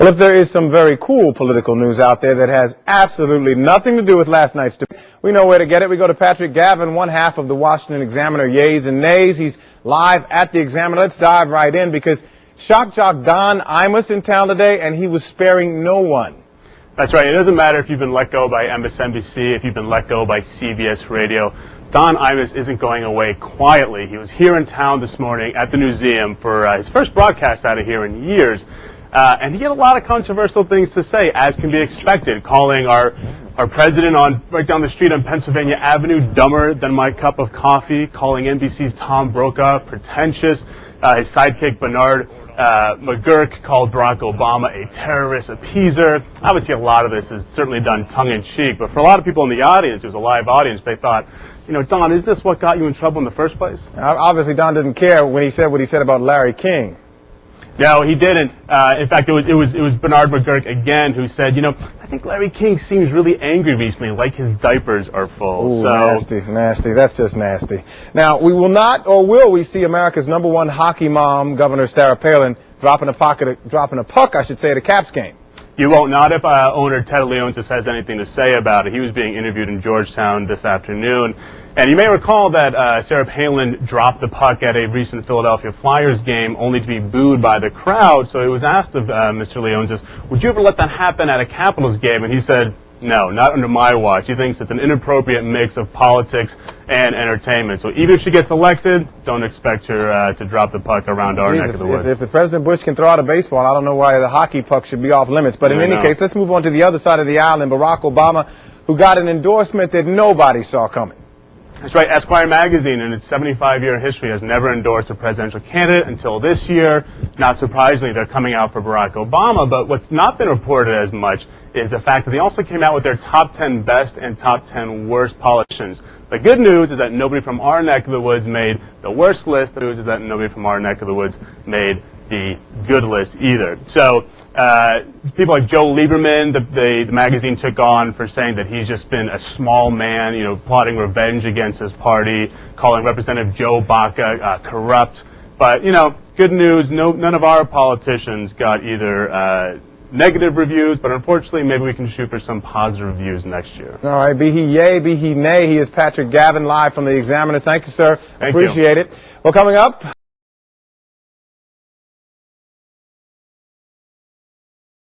Well, if there is some very cool political news out there that has absolutely nothing to do with last night's debate, we know where to get it. We go to Patrick Gavin, one half of the Washington Examiner, Yeas and Nays. He's live at the Examiner. Let's dive right in because shock jock Don Imus in town today, and he was sparing no one. That's right. It doesn't matter if you've been let go by MSNBC, if you've been let go by CBS Radio. Don Imus isn't going away quietly. He was here in town this morning at the museum for his first broadcast out of here in years. And he had a lot of controversial things to say, as can be expected, calling our president right down the street on Pennsylvania Avenue dumber than my cup of coffee, calling NBC's Tom Brokaw pretentious. His sidekick Bernard McGurk called Barack Obama a terrorist appeaser. Obviously, a lot of this is certainly done tongue-in-cheek, but for a lot of people in the audience, it was a live audience, they thought, you know, Don, is this what got you in trouble in the first place? Obviously, Don didn't care when he said what he said about Larry King. No, he didn't. In fact, it was Bernard McGurk again who said, you know, I think Larry King seems really angry recently, like his diapers are full. Ooh, nasty. That's just nasty. Now, we will not, or will we see America's #1 hockey mom, Governor Sarah Palin, dropping a puck at a Caps game? You won't. Not if owner Ted Leonsis has anything to say about it. He was being interviewed in Georgetown this afternoon. And you may recall that Sarah Palin dropped the puck at a recent Philadelphia Flyers game only to be booed by the crowd. So it was asked of Mr. Leonsis, would you ever let that happen at a Capitals game? And he said, no, not under my watch. He thinks it's an inappropriate mix of politics and entertainment. So even if she gets elected, don't expect her to drop the puck around our neck of the woods. If the President Bush can throw out a baseball, I don't know why the hockey puck should be off limits. But in any case, let's move on to the other side of the aisle and Barack Obama, who got an endorsement that nobody saw coming. That's right. Esquire magazine, in its 75-year history, has never endorsed a presidential candidate until this year. Not surprisingly, they're coming out for Barack Obama. But what's not been reported as much is the fact that they also came out with their top 10 best and top 10 worst politicians. The good news is that nobody from our neck of the woods made the worst list. The news is that nobody from our neck of the woods made the good list either. So people like Joe Lieberman, the magazine took on for saying that he's just been a small man, you know, plotting revenge against his party, calling Representative Joe Baca corrupt. But, you know, good news, none of our politicians got either negative reviews, but unfortunately maybe we can shoot for some positive reviews next year. All right, be he yay, be he nay. He is Patrick Gavin, live from the Examiner. Thank you, sir. Appreciate it. Well, coming up.